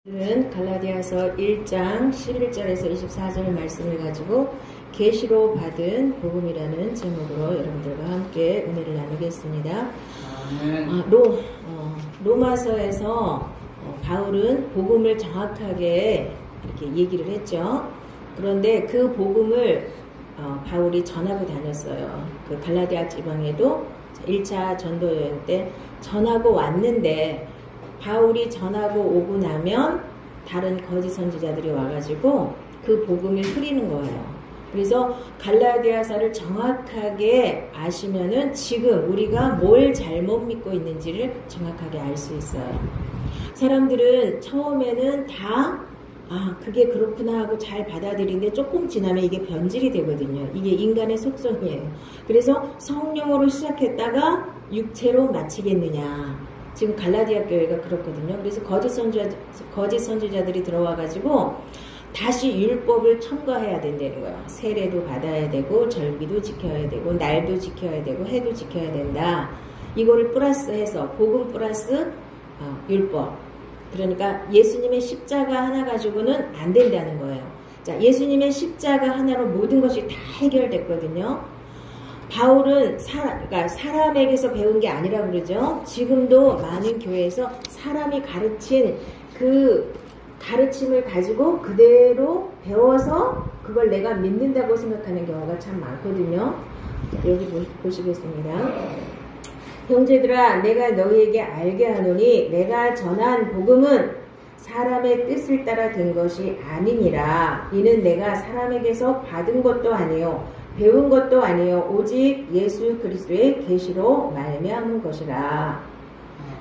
오늘은 갈라디아서 1장 11절에서 24절 말씀을 가지고 계시로 받은 복음이라는 제목으로 여러분들과 함께 은혜를 나누겠습니다. 로마서에서 바울은 복음을 정확하게 이렇게 얘기를 했죠. 그런데 그 복음을 바울이 전하고 다녔어요. 그 갈라디아 지방에도 1차 전도 여행 때 전하고 왔는데 바울이 전하고 오고 나면 다른 거짓 선지자들이 와가지고 그 복음을 흐리는 거예요. 그래서 갈라디아서를 정확하게 아시면은 지금 우리가 뭘 잘못 믿고 있는지를 정확하게 알 수 있어요. 사람들은 처음에는 다 그게 그렇구나 하고 잘 받아들이는데 조금 지나면 이게 변질이 되거든요. 이게 인간의 속성이에요. 그래서 성령으로 시작했다가 육체로 마치겠느냐. 지금 갈라디아 교회가 그렇거든요. 그래서 거짓 선지자들이 들어와가지고 다시 율법을 첨가해야 된다는 거예요. 세례도 받아야 되고 절기도 지켜야 되고 날도 지켜야 되고 해도 지켜야 된다. 이거를 플러스해서 복음 플러스 율법. 그러니까 예수님의 십자가 하나 가지고는 안 된다는 거예요. 자, 예수님의 십자가 하나로 모든 것이 다 해결됐거든요. 바울은 그러니까 사람에게서 배운 게 아니라 그러죠. 지금도 많은 교회에서 사람이 가르친 그 가르침을 가지고 그대로 배워서 그걸 내가 믿는다고 생각하는 경우가 참 많거든요. 여기 보시겠습니다. 형제들아, 내가 너희에게 알게 하노니 내가 전한 복음은 사람의 뜻을 따라 된 것이 아니니라. 이는 내가 사람에게서 받은 것도 아니요 배운 것도 아니요 오직 예수 그리스도의 계시로 말미암은 것이라.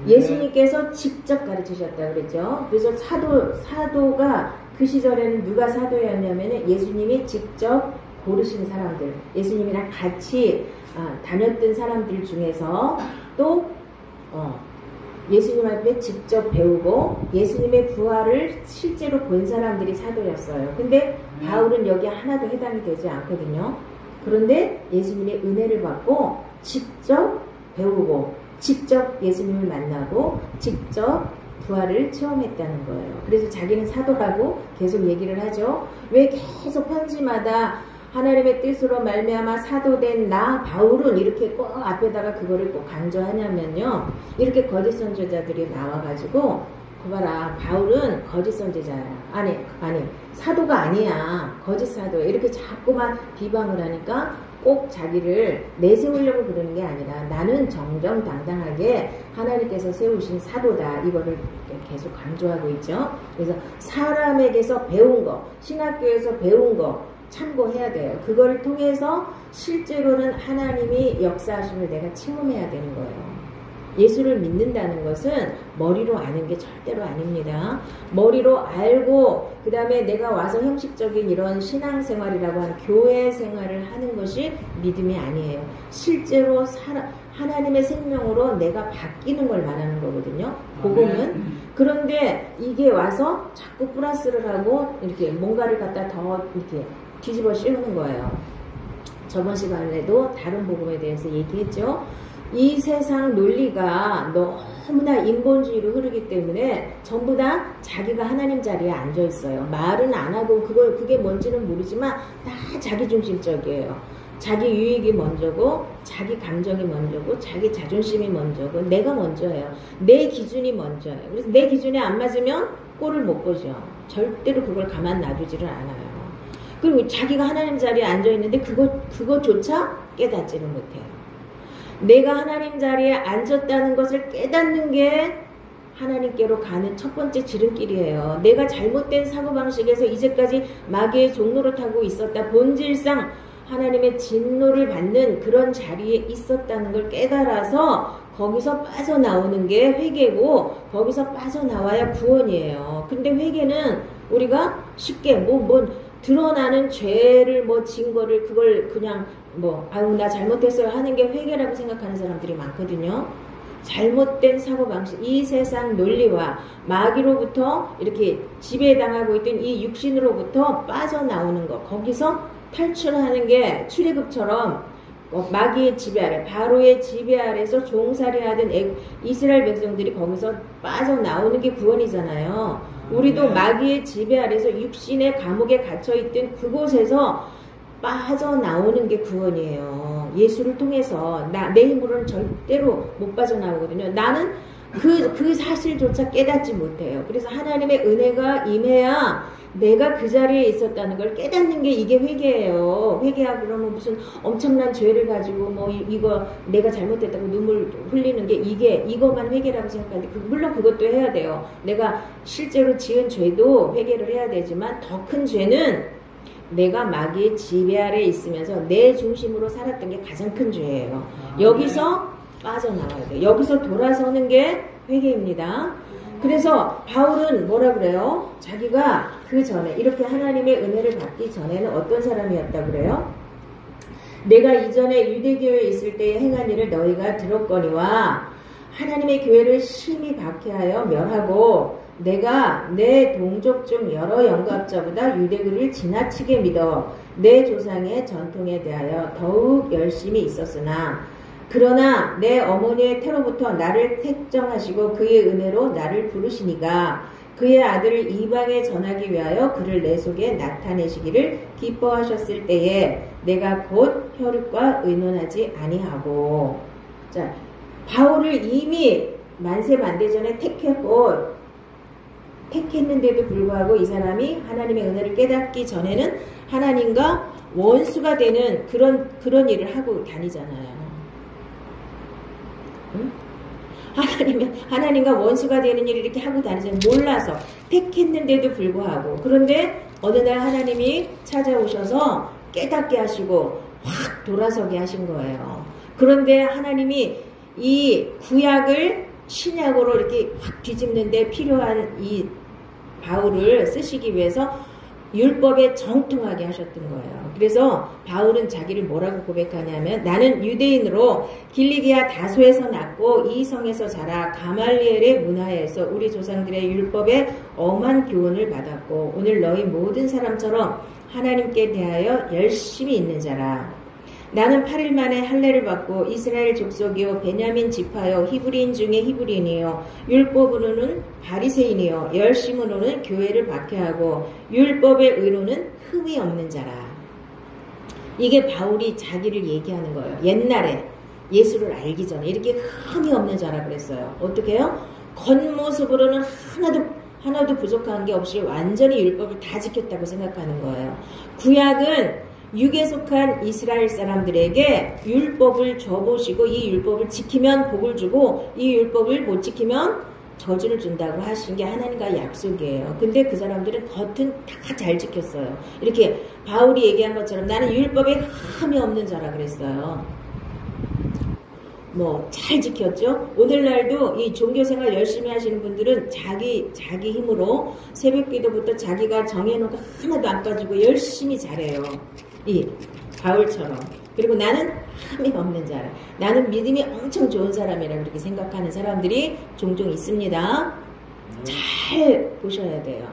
예수님께서 직접 가르치셨다 그랬죠. 그래서 사도가 그 시절에는 누가 사도였냐면 예수님이 직접 고르신 사람들, 예수님이랑 같이 다녔던 사람들 중에서 또 예수님 앞에 직접 배우고 예수님의 부활을 실제로 본 사람들이 사도였어요. 근데 바울은 여기 하나도 해당이 되지 않거든요. 그런데 예수님의 은혜를 받고 직접 배우고 직접 예수님을 만나고 직접 부활을 체험했다는 거예요. 그래서 자기는 사도라고 계속 얘기를 하죠. 왜 계속 편지마다 하나님의 뜻으로 말미암아 사도된 나 바울은 이렇게 꼭 앞에다가 그거를 꼭 강조하냐면요. 이렇게 거짓 선지자들이 나와가지고 봐라, 바울은 거짓 선지자야. 아니 사도가 아니야. 거짓 사도야. 이렇게 자꾸만 비방을 하니까 꼭 자기를 내세우려고 그러는 게 아니라 나는 정정당당하게 하나님께서 세우신 사도다. 이거를 계속 강조하고 있죠. 그래서 사람에게서 배운 거, 신학교에서 배운 거 참고해야 돼요. 그걸 통해서 실제로는 하나님이 역사하심을 내가 체험해야 되는 거예요. 예수를 믿는다는 것은 머리로 아는 게 절대로 아닙니다. 머리로 알고 그 다음에 내가 와서 형식적인 이런 신앙생활이라고 하는 교회 생활을 하는 것이 믿음이 아니에요. 실제로 하나님의 생명으로 내가 바뀌는 걸 말하는 거거든요. 복음은. 그런데 이게 와서 자꾸 플러스를 하고 이렇게 뭔가를 갖다 더 이렇게 뒤집어 씌우는 거예요. 저번 시간에도 다른 복음에 대해서 얘기했죠. 이 세상 논리가 너무나 인본주의로 흐르기 때문에 전부 다 자기가 하나님 자리에 앉아 있어요. 말은 안 하고 그게 뭔지는 모르지만 다 자기중심적이에요. 자기 유익이 먼저고 자기 감정이 먼저고 자기 자존심이 먼저고 내가 먼저예요. 내 기준이 먼저예요. 그래서 내 기준에 안 맞으면 꼴을 못 보죠. 절대로 그걸 가만 놔두지를 않아요. 그리고 자기가 하나님 자리에 앉아 있는데 그거조차 깨닫지를 못해요. 내가 하나님 자리에 앉았다는 것을 깨닫는 게 하나님께로 가는 첫 번째 지름길이에요. 내가 잘못된 사고방식에서 이제까지 마귀의 종로를 타고 있었다. 본질상 하나님의 진노를 받는 그런 자리에 있었다는 걸 깨달아서 거기서 빠져나오는 게 회개고 거기서 빠져나와야 구원이에요. 근데 회개는 우리가 쉽게 드러나는 죄를 진 거를 그걸 그냥 나 잘못했어요 하는 게 회개라고 생각하는 사람들이 많거든요. 잘못된 사고방식, 이 세상 논리와 마귀로부터 이렇게 지배당하고 있던 이 육신으로부터 빠져나오는 거, 거기서 탈출하는 게 출애굽처럼 마귀의 지배 아래, 바로의 지배 아래서 종살이하던 이스라엘 백성들이 거기서 빠져나오는 게 구원이잖아요. 우리도 마귀의 지배 아래서 육신의 감옥에 갇혀있던 그곳에서 빠져나오는 게 구원이에요. 예수를 통해서. 내 힘으로는 절대로 못 빠져나오거든요. 나는 그 사실조차 깨닫지 못해요. 그래서 하나님의 은혜가 임해야 내가 그 자리에 있었다는 걸 깨닫는 게 이게 회개예요. 회개하고 그러면 무슨 엄청난 죄를 가지고 뭐 이거 내가 잘못했다고 눈물 흘리는 게 이거만 회개라고 생각하는데 물론 그것도 해야 돼요. 내가 실제로 지은 죄도 회개를 해야 되지만 더 큰 죄는 내가 마귀의 지배 아래 있으면서 내 중심으로 살았던 게 가장 큰 죄예요. 여기서 빠져나와야 돼요. 여기서 돌아서는 게 회개입니다. 그래서 바울은 뭐라 그래요? 자기가 그 전에 이렇게 하나님의 은혜를 받기 전에는 어떤 사람이었다 그래요? 내가 이전에 유대교회에 있을 때에 행한 일을 너희가 들었거니와 하나님의 교회를 심히 박해하여 멸하고 내가 내 동족 중 여러 영갑자보다 유대교를 지나치게 믿어 내 조상의 전통에 대하여 더욱 열심히 있었으나 그러나 내 어머니의 태로부터 나를 택정하시고 그의 은혜로 나를 부르시니가 그의 아들을 이방에 전하기 위하여 그를 내 속에 나타내시기를 기뻐하셨을 때에 내가 곧 혈육과 의논하지 아니하고. 자, 바울을 이미 만세만대 전에 택했는데도 불구하고 이 사람이 하나님의 은혜를 깨닫기 전에는 하나님과 원수가 되는 그런 일을 하고 다니잖아요. 응? 하나님과 원수가 되는 일을 이렇게 하고 다니잖아요. 몰라서 택했는데도 불구하고. 그런데 어느 날 하나님이 찾아오셔서 깨닫게 하시고 확 돌아서게 하신 거예요. 그런데 하나님이 이 구약을 신약으로 이렇게 확 뒤집는데 필요한 이 바울을 쓰시기 위해서 율법에 정통하게 하셨던 거예요. 그래서 바울은 자기를 뭐라고 고백하냐면 나는 유대인으로 길리기아 다소에서 낳고 이 성에서 자라 가말리엘의 문화에서 우리 조상들의 율법에 엄한 교훈을 받았고 오늘 너희 모든 사람처럼 하나님께 대하여 열심히 있는 자라. 나는 8일 만에 할례를 받고 이스라엘 족속이요 베냐민 지파요 히브리인 중에 히브리인이요 율법으로는 바리새인이요 열심으로는 교회를 박해하고 율법의 의로는 흠이 없는 자라. 이게 바울이 자기를 얘기하는 거예요. 옛날에 예수를 알기 전에 이렇게 흠이 없는 자라 그랬어요. 어떻게 해요? 겉모습으로는 하나도 부족한 게 없이 완전히 율법을 다 지켰다고 생각하는 거예요. 구약은 육에 속한 이스라엘 사람들에게 율법을 줘보시고 이 율법을 지키면 복을 주고 이 율법을 못 지키면 저주를 준다고 하신 게 하나님과의 약속이에요. 근데 그 사람들은 겉은 다 잘 지켰어요. 이렇게 바울이 얘기한 것처럼 나는 율법에 흠이 없는 자라 그랬어요. 뭐 잘 지켰죠. 오늘날도 이 종교생활 열심히 하시는 분들은 자기 힘으로 새벽기도부터 자기가 정해놓은 거 하나도 안 빠지고 열심히 잘해요. 이 바울처럼. 그리고 나는 흠이 없는 자라. 나는 믿음이 엄청 좋은 사람이라 그렇게 생각하는 사람들이 종종 있습니다. 잘 보셔야 돼요.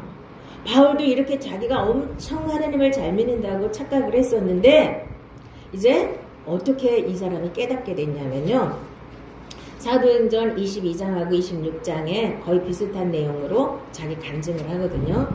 바울도 이렇게 자기가 엄청 하나님을 잘 믿는다고 착각을 했었는데 이제 어떻게 이 사람이 깨닫게 됐냐면요. 사도행전 22장하고 26장에 거의 비슷한 내용으로 자기 간증을 하거든요.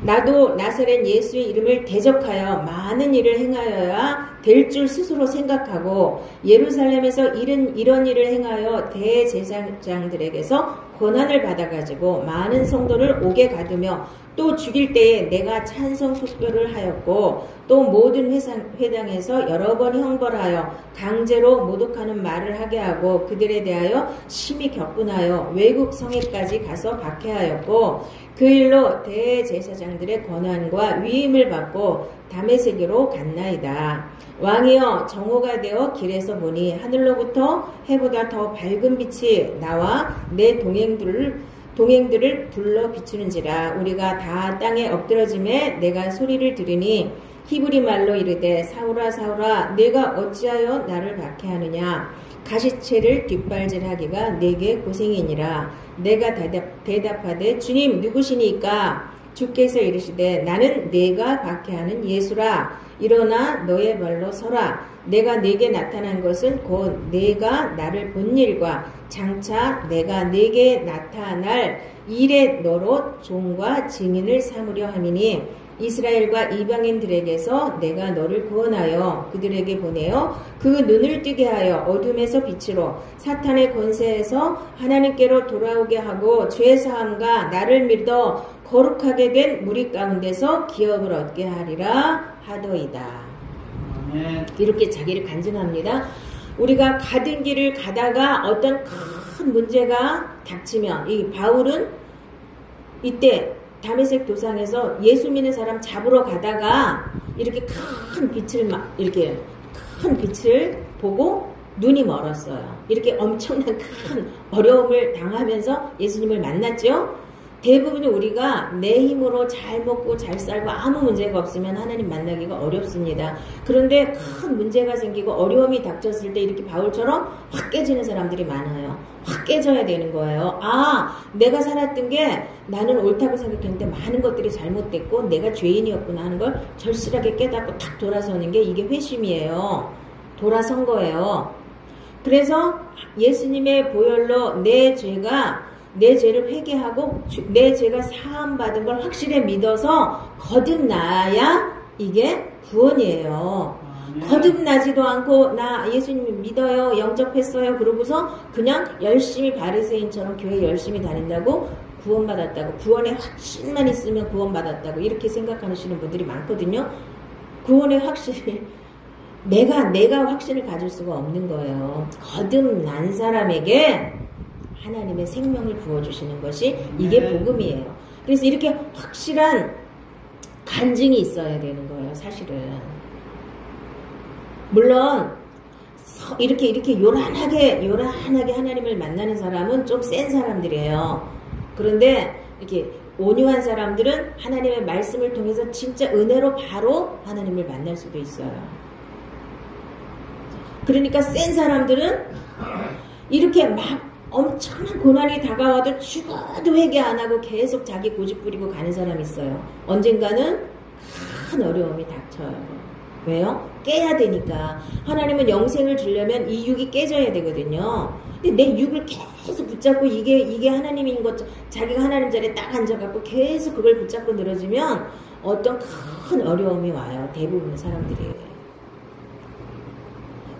나도 나사렛 예수의 이름을 대적하여 많은 일을 행하여야 될 줄 스스로 생각하고 예루살렘에서 이런 일을 행하여 대제사장들에게서 권한을 받아가지고 많은 성도를 옥에 가두며 또 죽일 때에 내가 찬성 투표를 하였고 또 모든 회당에서 여러 번 형벌하여 강제로 모독하는 말을 하게 하고 그들에 대하여 심히 격분하여 외국 성에까지 가서 박해하였고 그 일로 대제사장들의 권한과 위임을 받고 다메섹으로 갔나이다. 왕이여 정오가 되어 길에서 보니 하늘로부터 해보다 더 밝은 빛이 나와 내 동행들을 불러 비추는지라. 우리가 다 땅에 엎드러짐에 내가 소리를 들으니 히브리 말로 이르되 사울아 사울아 내가 어찌하여 나를 박해하느냐. 가시채를 뒷발질하기가 내게 고생이니라. 내가 대답하되 주님 누구시니까? 주께서 이르시되 나는 내가 박해하는 예수라. 일어나 너의 발로 서라. 내가 네게 나타난 것은 곧 내가 나를 본 일과 장차 내가 네게 나타날 일에 너로 종과 증인을 삼으려 함이니 이스라엘과 이방인들에게서 내가 너를 구원하여 그들에게 보내어 그 눈을 뜨게 하여 어둠에서 빛으로 사탄의 권세에서 하나님께로 돌아오게 하고 죄사함과 나를 믿어 거룩하게 된 무리 가운데서 기업을 얻게 하리라 하더이다. 이렇게 자기를 간증합니다. 우리가 가던 길을 가다가 어떤 큰 문제가 닥치면 이 바울은 이때 다메섹 도상에서 예수 믿는 사람 잡으러 가다가 이렇게 큰 빛을 보고 눈이 멀었어요. 이렇게 엄청난 큰 어려움을 당하면서 예수님을 만났죠. 대부분이 우리가 내 힘으로 잘 먹고 잘 살고 아무 문제가 없으면 하나님 만나기가 어렵습니다. 그런데 큰 문제가 생기고 어려움이 닥쳤을 때 이렇게 바울처럼 확 깨지는 사람들이 많아요. 확 깨져야 되는 거예요. 아, 내가 살았던 게 나는 옳다고 생각했는데 많은 것들이 잘못됐고 내가 죄인이었구나 하는 걸 절실하게 깨닫고 탁 돌아서는 게 이게 회심이에요. 돌아선 거예요. 그래서 예수님의 보혈로 내 죄를 회개하고 내 죄가 사함받은 걸 확실히 믿어서 거듭나야 이게 구원이에요. 거듭나지도 않고 나 예수님 믿어요, 영접했어요 그러고서 그냥 열심히 바리새인처럼 교회 열심히 다닌다고 구원받았다고, 구원의 확신만 있으면 구원받았다고 이렇게 생각하시는 분들이 많거든요. 구원의 확신이 내가 확신을 가질 수가 없는 거예요. 거듭난 사람에게 하나님의 생명을 부어주시는 것이 이게 복음이에요. 그래서 이렇게 확실한 간증이 있어야 되는 거예요, 사실은. 물론 이렇게 요란하게 하나님을 만나는 사람은 좀 센 사람들이에요. 그런데 이렇게 온유한 사람들은 하나님의 말씀을 통해서 진짜 은혜로 바로 하나님을 만날 수도 있어요. 그러니까 센 사람들은 이렇게 막 엄청난 고난이 다가와도 죽어도 회개 안 하고 계속 자기 고집 부리고 가는 사람이 있어요. 언젠가는 큰 어려움이 닥쳐요. 왜요? 깨야 되니까. 하나님은 영생을 주려면 이 육이 깨져야 되거든요. 근데 내 육을 계속 붙잡고 이게 하나님인 것, 자기가 하나님 자리에 딱 앉아갖고 계속 그걸 붙잡고 늘어지면 어떤 큰 어려움이 와요. 대부분의 사람들이.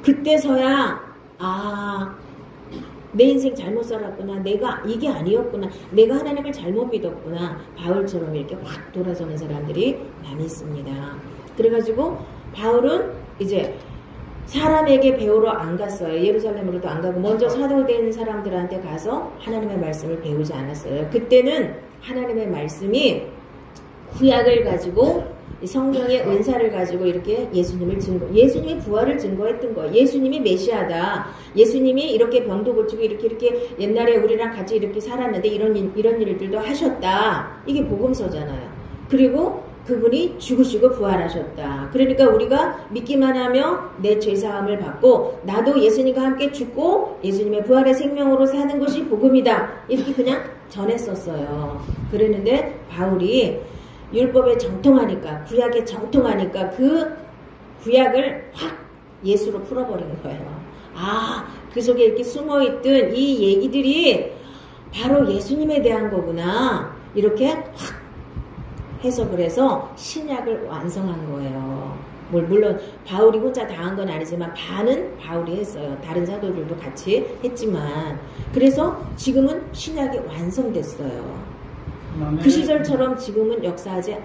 그때서야 내 인생 잘못 살았구나. 내가 이게 아니었구나. 내가 하나님을 잘못 믿었구나. 바울처럼 이렇게 확 돌아서는 사람들이 많이 있습니다. 그래가지고 바울은 이제 사람에게 배우러 안 갔어요. 예루살렘으로도 안 가고 먼저 사도된 사람들한테 가서 하나님의 말씀을 배우지 않았어요. 그때는 하나님의 말씀이 구약을 가지고 성령의 은사를 가지고 이렇게 예수님의 부활을 증거했던 거예요. 예수님이 메시아다. 예수님이 이렇게 병도 고치고 이렇게 옛날에 우리랑 같이 이렇게 살았는데 이런 일들도 하셨다. 이게 복음서잖아요. 그리고 그분이 죽으시고 부활하셨다. 그러니까 우리가 믿기만 하며 내 죄사함을 받고 나도 예수님과 함께 죽고 예수님의 부활의 생명으로 사는 것이 복음이다. 이렇게 그냥 전했었어요. 그랬는데 바울이 율법에 정통하니까, 구약에 정통하니까 그 구약을 확 예수로 풀어버린 거예요. 그 속에 이렇게 숨어있던 이 얘기들이 바로 예수님에 대한 거구나. 이렇게 확 해석을 해서 신약을 완성한 거예요. 물론 바울이 혼자 다 한 건 아니지만 반은 바울이 했어요. 다른 사도들도 같이 했지만. 그래서 지금은 신약이 완성됐어요. 그 시절처럼 지금은 역사하지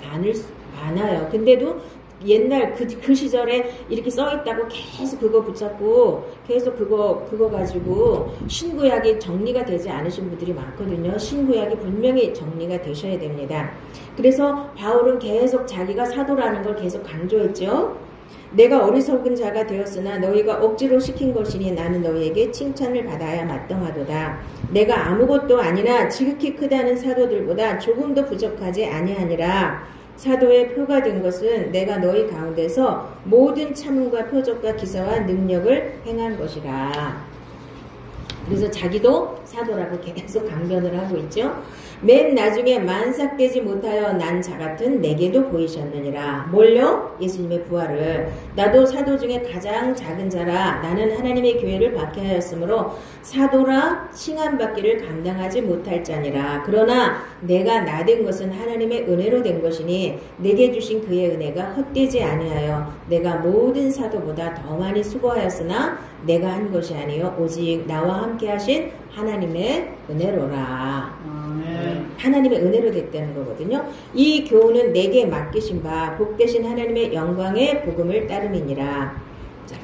않아요. 근데도 옛날 그 시절에 이렇게 써있다고 계속 그거 붙잡고 계속 그거 가지고 신구약이 정리가 되지 않으신 분들이 많거든요. 신구약이 분명히 정리가 되셔야 됩니다. 그래서 바울은 계속 자기가 사도라는 걸 계속 강조했죠. 내가 어리석은 자가 되었으나 너희가 억지로 시킨 것이니 나는 너희에게 칭찬을 받아야 마땅하도다. 내가 아무것도 아니나 지극히 크다는 사도들보다 조금도 부족하지 아니하니라. 사도의 표가 된 것은 내가 너희 가운데서 모든 참음과 표적과 기사와 능력을 행한 것이라. 그래서 자기도 사도라고 계속 강변을 하고 있죠. 맨 나중에 만삭되지 못하여 난 자 같은 내게도 보이셨느니라. 뭘요? 예수님의 부활을. 나도 사도 중에 가장 작은 자라 나는 하나님의 교회를 박해하였으므로 사도라 칭함받기를 감당하지 못할 자니라. 그러나 내가 나된 것은 하나님의 은혜로 된 것이니 내게 주신 그의 은혜가 헛되지 아니하여 내가 모든 사도보다 더 많이 수고하였으나 내가 한 것이 아니요 오직 나와 함께 하신 하나님의 은혜로라. 하나님의 은혜로 됐다는 거거든요. 이 교훈은 내게 맡기신 바 복되신 하나님의 영광의 복음을 따름이니라. 자,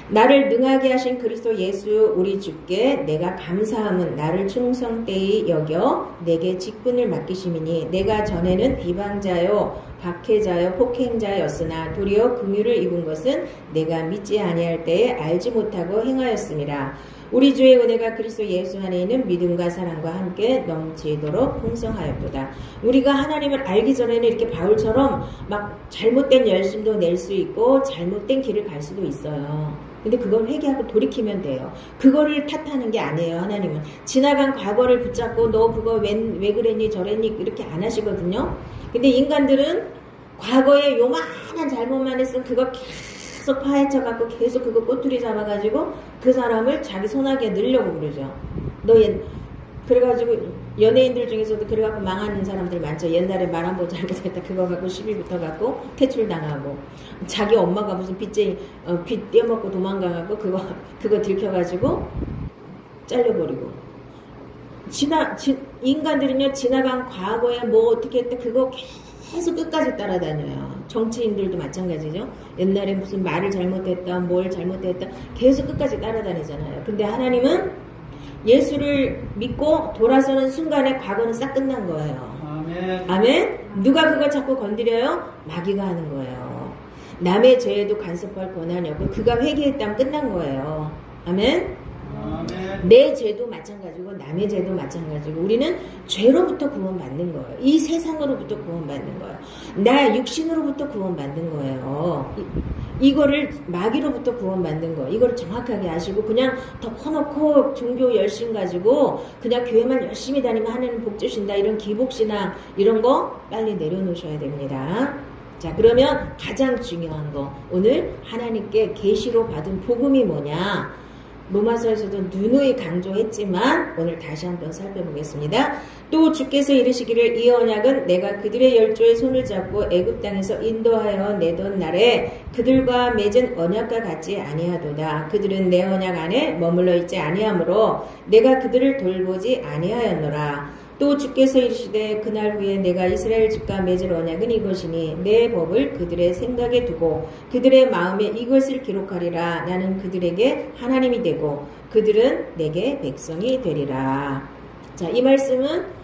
나를 능하게 하신 그리스도 예수 우리 주께 내가 감사함은 나를 충성되이 여겨 내게 직분을 맡기심이니 내가 전에는 비방자요 박해자요 폭행자였으나 도리어 긍휼을 입은 것은 내가 믿지 아니할 때에 알지 못하고 행하였음이라. 우리 주의 은혜가 그리스도 예수 안에 있는 믿음과 사랑과 함께 넘치도록 풍성하였도다. 우리가 하나님을 알기 전에는 이렇게 바울처럼 막 잘못된 열심도 낼 수 있고 잘못된 길을 갈 수도 있어요. 근데 그걸 회개하고 돌이키면 돼요. 그거를 탓하는 게 아니에요. 하나님은 지나간 과거를 붙잡고 너 그거 왜 그랬니 저랬니 이렇게 안 하시거든요. 근데 인간들은 과거에 요만한 잘못만 했으면 그거 계속 파헤쳐갖고 계속 그거 꼬투리 잡아가지고 그 사람을 자기 손아귀에 넣으려고 그러죠. 그래가지고 연예인들 중에서도 그래갖고 망하는 사람들 많죠. 옛날에 말 한 번 잘못했다 그거 갖고 시비 붙어갖고 퇴출당하고 자기 엄마가 무슨 빚 떼어먹고 도망가갖고 그거 들켜가지고 잘려버리고 인간들은요 지나간 과거에 뭐 어떻게 했다 그거 계속 끝까지 따라다녀요. 정치인들도 마찬가지죠. 옛날에 무슨 말을 잘못했다 뭘 잘못했다 계속 끝까지 따라다니잖아요. 근데 하나님은 예수를 믿고 돌아서는 순간에 과거는 싹 끝난 거예요. 아멘. 아멘. 누가 그걸 자꾸 건드려요? 마귀가 하는 거예요. 남의 죄에도 간섭할 권한이 없고 그가 회개했다면 끝난 거예요. 아멘. 내 죄도 마찬가지고 남의 죄도 마찬가지고 우리는 죄로부터 구원받는 거예요. 이 세상으로부터 구원받는 거예요. 나 육신으로부터 구원받는 거예요. 이거를 마귀로부터 구원받는 거 이거를 정확하게 아시고 그냥 더 커놓고 종교 열심 가지고 그냥 교회만 열심히 다니면 하나님 복 주신다 이런 기복신앙 이런 거 빨리 내려놓으셔야 됩니다. 자 그러면 가장 중요한 거 오늘 하나님께 계시로 받은 복음이 뭐냐 로마서에서도 누누이 강조했지만 오늘 다시 한번 살펴보겠습니다. 또 주께서 이르시기를 이 언약은 내가 그들의 열조의 손을 잡고 애굽 땅에서 인도하여 내던 날에 그들과 맺은 언약과 같지 아니하도다. 그들은 내 언약 안에 머물러 있지 아니하므로 내가 그들을 돌보지 아니하였노라. 또 주께서 이르시되 그날 후에 내가 이스라엘 집과 맺을 언약은 이것이니 내 법을 그들의 생각에 두고 그들의 마음에 이것을 기록하리라. 나는 그들에게 하나님이 되고 그들은 내게 백성이 되리라. 자, 이 말씀은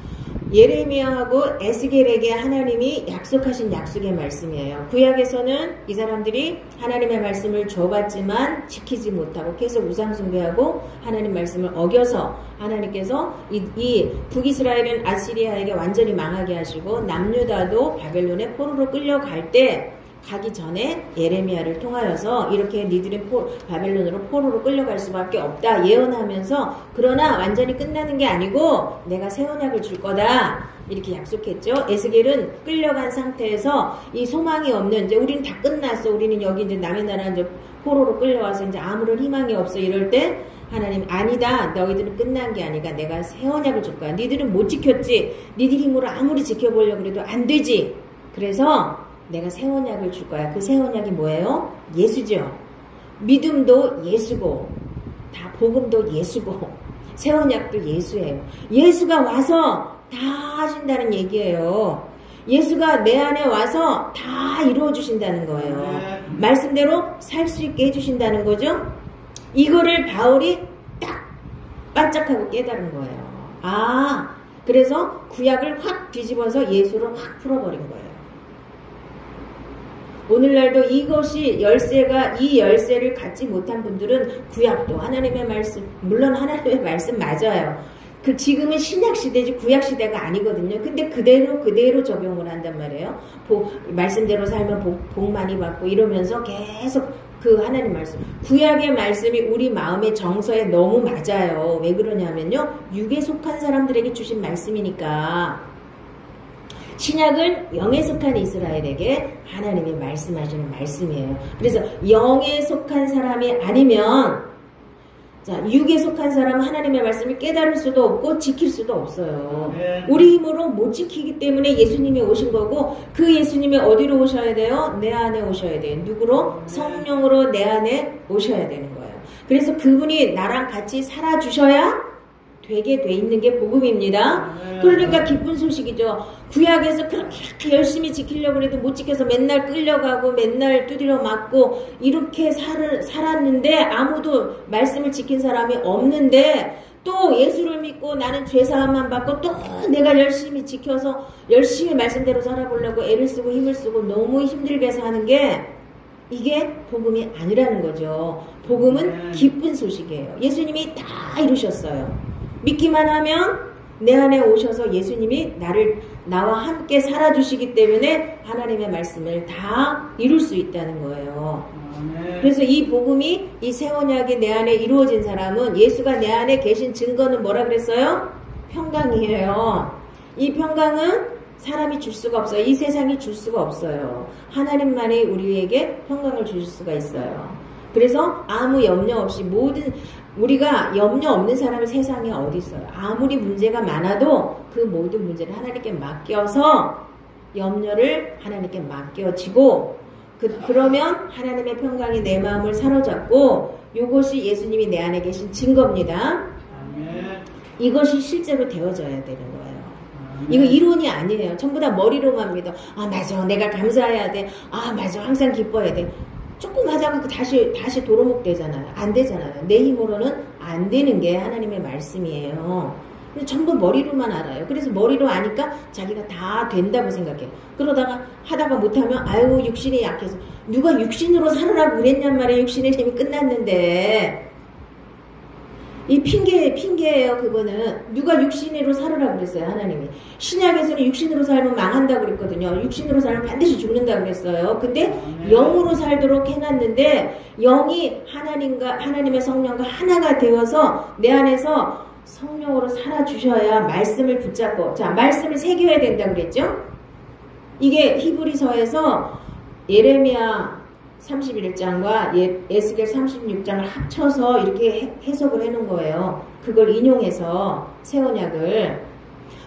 예레미야하고 에스겔에게 하나님이 약속하신 약속의 말씀이에요. 구약에서는 이 사람들이 하나님의 말씀을 줘봤지만 지키지 못하고 계속 우상숭배하고 하나님 말씀을 어겨서 하나님께서 이 북이스라엘은 아시리아에게 완전히 망하게 하시고 남유다도 바벨론에 포로로 끌려갈 때 가기 전에 예레미야를 통하여서 이렇게 니들은 바벨론으로 포로로 끌려갈 수밖에 없다 예언하면서 그러나 완전히 끝나는 게 아니고 내가 새 언약을 줄 거다 이렇게 약속했죠. 에스겔은 끌려간 상태에서 이 소망이 없는 이제 우리는 다 끝났어. 우리는 여기 이제 남의 나라 이제 포로로 끌려와서 이제 아무런 희망이 없어. 이럴 때 하나님 아니다. 너희들은 끝난 게 아니라 내가 새 언약을 줄 거야. 니들은 못 지켰지. 니들 힘으로 아무리 지켜보려고 해도 안 되지. 그래서 내가 새 언약을 줄 거야. 그 새 언약이 뭐예요? 예수죠. 믿음도 예수고 다 복음도 예수고 새 언약도 예수예요. 예수가 와서 다 하신다는 얘기예요. 예수가 내 안에 와서 다 이루어 주신다는 거예요. 말씀대로 살 수 있게 해주신다는 거죠. 이거를 바울이 딱 반짝하고 깨달은 거예요. 아, 그래서 구약을 확 뒤집어서 예수로 확 풀어버린 거예요. 오늘날도 이것이 열쇠가 이 열쇠를 갖지 못한 분들은 구약도 하나님의 말씀 물론 하나님의 말씀 맞아요. 그 지금은 신약 시대지 구약 시대가 아니거든요. 근데 그대로 적용을 한단 말이에요. 말씀대로 살면 복 많이 받고 이러면서 계속 그 하나님 말씀. 구약의 말씀이 우리 마음의 정서에 너무 맞아요. 왜 그러냐면요. 육에 속한 사람들에게 주신 말씀이니까. 신약은 영에 속한 이스라엘에게 하나님이 말씀하시는 말씀이에요. 그래서 영에 속한 사람이 아니면, 자, 육에 속한 사람은 하나님의 말씀을 깨달을 수도 없고 지킬 수도 없어요. 우리 힘으로 못 지키기 때문에 예수님이 오신 거고, 그 예수님이 어디로 오셔야 돼요? 내 안에 오셔야 돼요. 누구로? 성령으로 내 안에 오셔야 되는 거예요. 그래서 그분이 나랑 같이 살아주셔야 되게 돼 있는 게 복음입니다. 그러니까 기쁜 소식이죠. 구약에서 그렇게 열심히 지키려고 해도 못 지켜서 맨날 끌려가고 맨날 두드려 맞고 이렇게 살았는데 아무도 말씀을 지킨 사람이 없는데 또 예수를 믿고 나는 죄사함만 받고 또 내가 열심히 지켜서 열심히 말씀대로 살아보려고 애를 쓰고 힘을 쓰고 너무 힘들게 사는 게 이게 복음이 아니라는 거죠. 복음은 기쁜 소식이에요. 예수님이 다 이루셨어요. 믿기만 하면 내 안에 오셔서 예수님이 나와 함께 살아주시기 때문에 하나님의 말씀을 다 이룰 수 있다는 거예요. 그래서 이 복음이 이 새 언약이 내 안에 이루어진 사람은 예수가 내 안에 계신 증거는 뭐라 그랬어요? 평강이에요. 이 평강은 사람이 줄 수가 없어요. 이 세상이 줄 수가 없어요. 하나님만이 우리에게 평강을 주실 수가 있어요. 그래서 아무 염려 없이 우리가 염려 없는 사람이 세상에 어디 있어요. 아무리 문제가 많아도 그 모든 문제를 하나님께 맡겨서 염려를 하나님께 맡겨지고 그러면 하나님의 평강이 내 마음을 사로잡고 이것이 예수님이 내 안에 계신 증거입니다. 이것이 실제로 되어져야 되는 거예요. 이거 이론이 아니에요. 전부 다 머리로만 믿어. 아 맞아 내가 감사해야 돼. 아 맞아 항상 기뻐해야 돼. 조금 하다가 다시 도루묵 되잖아요. 안 되잖아요. 내 힘으로는 안 되는 게 하나님의 말씀이에요. 근데 전부 머리로만 알아요. 그래서 머리로 아니까 자기가 다 된다고 생각해요. 그러다가 하다가 못하면 아유 육신이 약해서 누가 육신으로 살으라고 그랬냔 말이에요. 육신의 힘이 끝났는데 이 핑계예요. 그거는 누가 육신으로 살으라고 그랬어요. 하나님이. 신약에서는 육신으로 살면 망한다고 그랬거든요. 육신으로 살면 반드시 죽는다고 그랬어요. 근데 영으로 살도록 해놨는데 영이 하나님의 성령과 하나가 되어서 내 안에서 성령으로 살아주셔야 말씀을 붙잡고 자 말씀을 새겨야 된다고 그랬죠. 이게 히브리서에서 예레미야 31장과 에스겔 36장을 합쳐서 이렇게 해석을 해놓은 거예요. 그걸 인용해서 새 언약을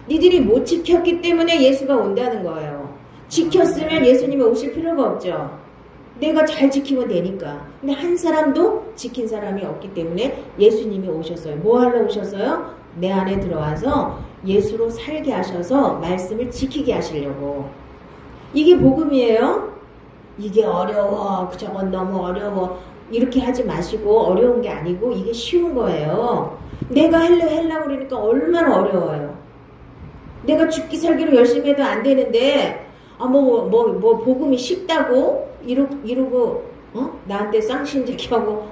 니들이 못 지켰기 때문에 예수가 온다는 거예요. 지켰으면 예수님이 오실 필요가 없죠. 내가 잘 지키면 되니까. 근데 한 사람도 지킨 사람이 없기 때문에 예수님이 오셨어요. 뭐 하러 오셨어요? 내 안에 들어와서 예수로 살게 하셔서 말씀을 지키게 하시려고. 이게 복음이에요. 이게 어려워. 저건 너무 어려워. 이렇게 하지 마시고 어려운 게 아니고 이게 쉬운 거예요. 내가 하려고 그러니까 얼마나 어려워요. 내가 죽기 살기로 열심히 해도 안 되는데 복음이 쉽다고 이러고 나한테 쌍신제기하고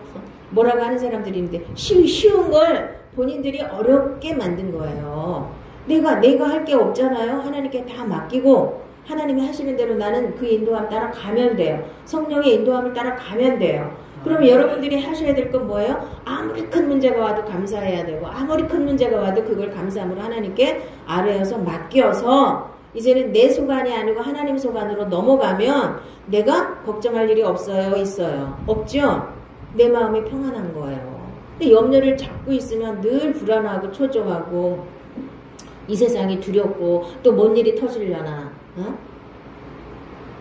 뭐라고 하는 사람들이 있는데 쉬운 걸 본인들이 어렵게 만든 거예요. 내가 할 게 없잖아요. 하나님께 다 맡기고 하나님이 하시는 대로 나는 그 인도함 따라 가면 돼요. 성령의 인도함을 따라 가면 돼요. 그러면 여러분들이 하셔야 될 건 뭐예요? 아무리 큰 문제가 와도 감사해야 되고 아무리 큰 문제가 와도 그걸 감사함으로 하나님께 아뢰어서 맡겨서 이제는 내 소관이 아니고 하나님 소관으로 넘어가면 내가 걱정할 일이 없어요? 있어요? 없죠? 내 마음이 평안한 거예요. 근데 염려를 잡고 있으면 늘 불안하고 초조하고 이 세상이 두렵고 또 뭔 일이 터지려나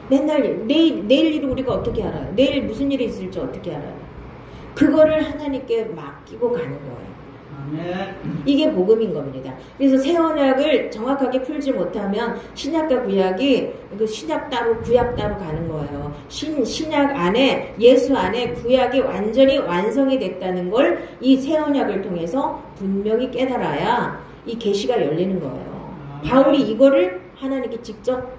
맨날 내일 일을 우리가 어떻게 알아요? 내일 무슨 일이 있을지 어떻게 알아요? 그거를 하나님께 맡기고 가는 거예요. 이게 복음인 겁니다. 그래서 새 언약을 정확하게 풀지 못하면 신약과 구약이 신약 따로 구약 따로 가는 거예요. 신약 안에 예수 안에 구약이 완전히 완성이 됐다는 걸 이 새 언약을 통해서 분명히 깨달아야 이 계시가 열리는 거예요. 바울이 이거를 하나님께 직접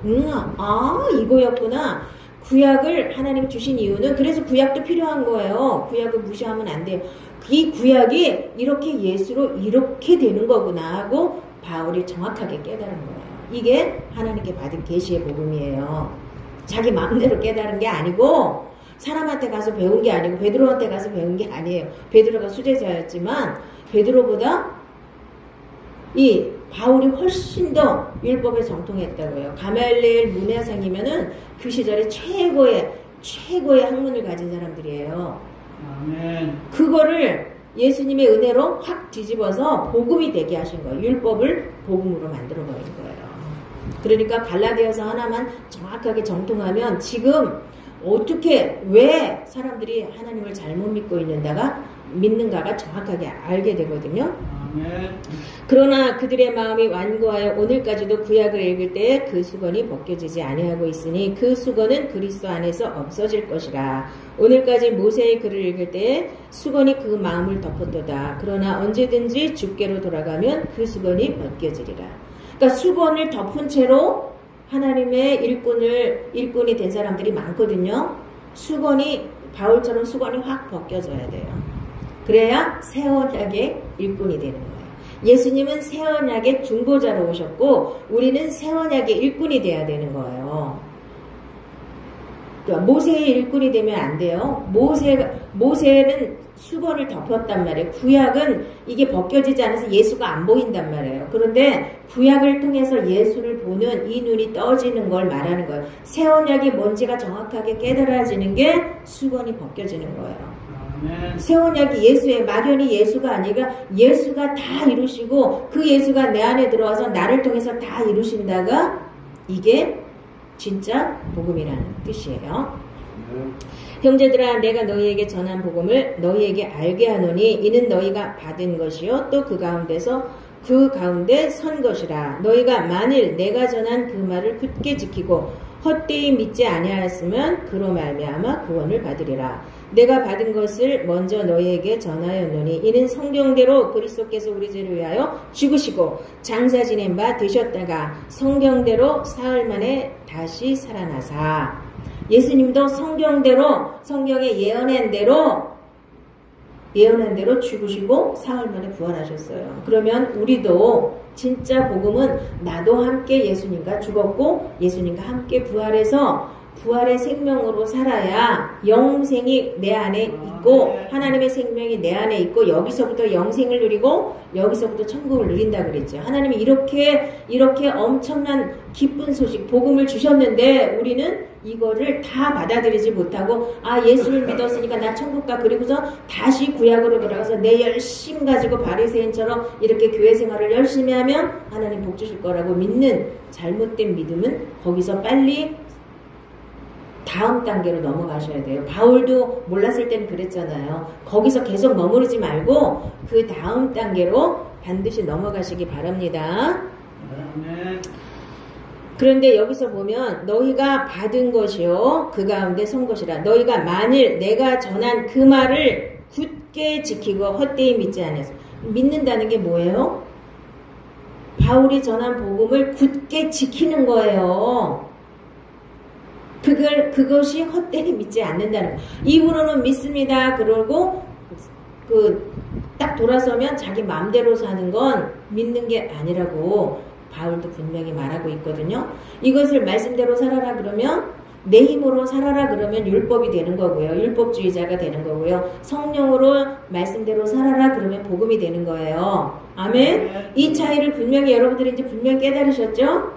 이거였구나. 구약을 하나님 주신 이유는 그래서 구약도 필요한 거예요. 구약을 무시하면 안 돼요. 이 구약이 이렇게 예수로 이렇게 되는 거구나 하고 바울이 정확하게 깨달은 거예요. 이게 하나님께 받은 계시의 복음이에요. 자기 마음대로 깨달은 게 아니고 사람한테 가서 배운 게 아니고 베드로한테 가서 배운 게 아니에요. 베드로가 수제자였지만 베드로보다 이 바울이 훨씬 더 율법에 정통했다고요. 가말리엘 문화생이면은 그 시절에 최고의 학문을 가진 사람들이에요. 아멘. 그거를 예수님의 은혜로 확 뒤집어서 복음이 되게 하신 거예요. 율법을 복음으로 만들어버린 거예요. 그러니까 갈라디아서 하나만 정확하게 정통하면 지금 어떻게 왜 사람들이 하나님을 잘못 믿는가가 정확하게 알게 되거든요. 아멘. 그러나 그들의 마음이 완고하여 오늘까지도 구약을 읽을 때에 그 수건이 벗겨지지 아니하고 있으니 그 수건은 그리스도 안에서 없어질 것이라. 오늘까지 모세의 글을 읽을 때에 수건이 그 마음을 덮었도다. 그러나 언제든지 주께로 돌아가면 그 수건이 벗겨지리라. 그러니까 수건을 덮은 채로 하나님의 일꾼이 된 사람들이 많거든요. 바울처럼 수건이 확 벗겨져야 돼요. 그래야 새 언약의 일꾼이 되는 거예요. 예수님은 새 언약의 중보자로 오셨고 우리는 새 언약의 일꾼이 돼야 되는 거예요. 그러니까 모세의 일꾼이 되면 안 돼요. 모세는 수건을 덮었단 말이에요. 구약은 이게 벗겨지지 않아서 예수가 안 보인단 말이에요. 그런데 구약을 통해서 예수를 보는 이 눈이 떠지는 걸 말하는 거예요. 새 언약이 뭔지가 정확하게 깨달아지는 게 수건이 벗겨지는 거예요. 새 언약이 예수의 막연히 예수가 아니라 예수가 다 이루시고 그 예수가 내 안에 들어와서 나를 통해서 다 이루신다가 이게 진짜 복음이라는 뜻이에요. 형제들아 내가 너희에게 전한 복음을 너희에게 알게 하노니 이는 너희가 받은 것이요 또 그 가운데 선 것이라. 너희가 만일 내가 전한 그 말을 굳게 지키고 헛되이 믿지 아니하였으면 그로 말미암아 구원을 받으리라. 내가 받은 것을 먼저 너희에게 전하였노니 이는 성경대로 그리스도께서 우리 죄를 위하여 죽으시고 장사 지낸 바 되셨다가 성경대로 사흘 만에 다시 살아나사. 예수님도 성경에 예언한 대로 죽으시고 사흘 만에 부활하셨어요. 그러면 우리도 진짜 복음은 나도 함께 예수님과 죽었고 예수님과 함께 부활해서 부활의 생명으로 살아야 영생이 내 안에 있고 하나님의 생명이 내 안에 있고 여기서부터 영생을 누리고 여기서부터 천국을 누린다 그랬죠. 하나님이 이렇게 엄청난 기쁜 소식 복음을 주셨는데 우리는 이거를 다 받아들이지 못하고 예수를 믿었으니까 나 천국 가 그리고서 다시 구약으로 돌아가서 내 열심 가지고 바리새인처럼 이렇게 교회 생활을 열심히 하면 하나님 복 주실 거라고 믿는 잘못된 믿음은 거기서 빨리 다음 단계로 넘어가셔야 돼요. 바울도 몰랐을 때는 그랬잖아요. 거기서 계속 머무르지 말고 그 다음 단계로 반드시 넘어가시기 바랍니다. 그런데 여기서 보면 너희가 받은 것이요 그 가운데 선 것이라. 너희가 만일 내가 전한 그 말을 굳게 지키고 헛되이 믿지 않아서. 믿는다는 게 뭐예요? 바울이 전한 복음을 굳게 지키는 거예요. 그것이 헛되이 믿지 않는다는 거. 입으로는 믿습니다. 그러고 딱 돌아서면 자기 마음대로 사는 건 믿는 게 아니라고 바울도 분명히 말하고 있거든요. 이것을 말씀대로 살아라 그러면 내 힘으로 살아라 그러면 율법이 되는 거고요. 율법주의자가 되는 거고요. 성령으로 말씀대로 살아라 그러면 복음이 되는 거예요. 아멘. 이 차이를 분명히 여러분들이 이제 분명히 깨달으셨죠?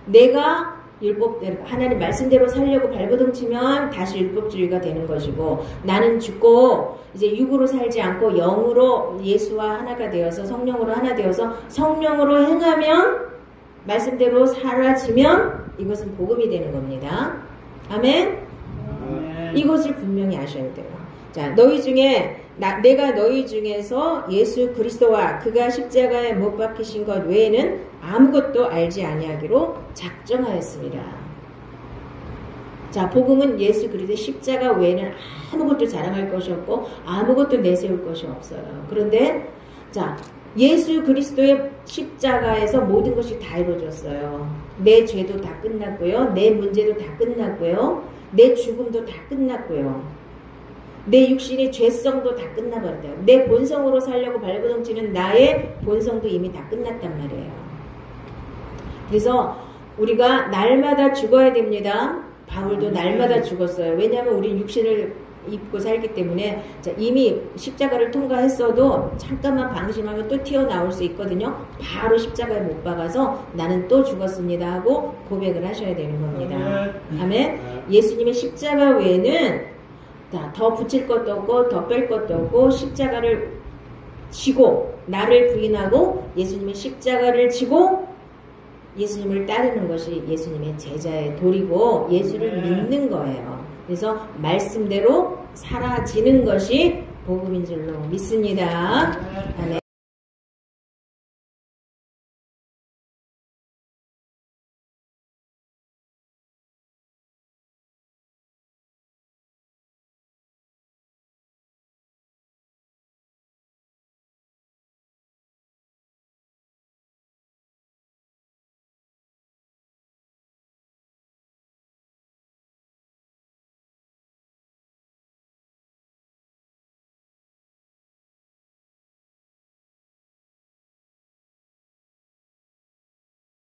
내가 율법대로 하나님 말씀대로 살려고 발버둥 치면 다시 율법주의가 되는 것이고 나는 죽고 이제 육으로 살지 않고 영으로 예수와 하나가 되어서 성령으로 하나 되어서 성령으로 행하면 말씀대로 사라지면 이것은 복음이 되는 겁니다. 아멘. 이것을 분명히 아셔야 돼요. 자, 내가 너희 중에서 예수 그리스도와 그가 십자가에 못 박히신 것 외에는 아무것도 알지 아니하기로 작정하였습니다. 자, 복음은 예수 그리스도의 십자가 외에는 아무것도 자랑할 것이 없고 아무것도 내세울 것이 없어요. 그런데 자, 예수 그리스도의 십자가에서 모든 것이 다 이루어졌어요. 내 죄도 다 끝났고요. 내 문제도 다 끝났고요. 내 죽음도 다 끝났고요. 내 육신의 죄성도 다 끝나버렸대요. 내 본성으로 살려고 발버둥 치는 나의 본성도 이미 다 끝났단 말이에요. 그래서 우리가 날마다 죽어야 됩니다. 바울도 날마다 죽었어요. 왜냐하면 우리 육신을 입고 살기 때문에 이미 십자가를 통과했어도 잠깐만 방심하면 또 튀어나올 수 있거든요. 바로 십자가에 못 박아서 나는 또 죽었습니다 하고 고백을 하셔야 되는 겁니다. 아멘. 예수님의 십자가 외에는 더 붙일 것도 없고 더 뺄 것도 없고 십자가를 지고 나를 부인하고 예수님의 십자가를 지고 예수님을 따르는 것이 예수님의 제자의 도리고 예수를 믿는 거예요. 그래서 말씀대로 사라지는 것이 복음인 줄로 믿습니다. 아멘.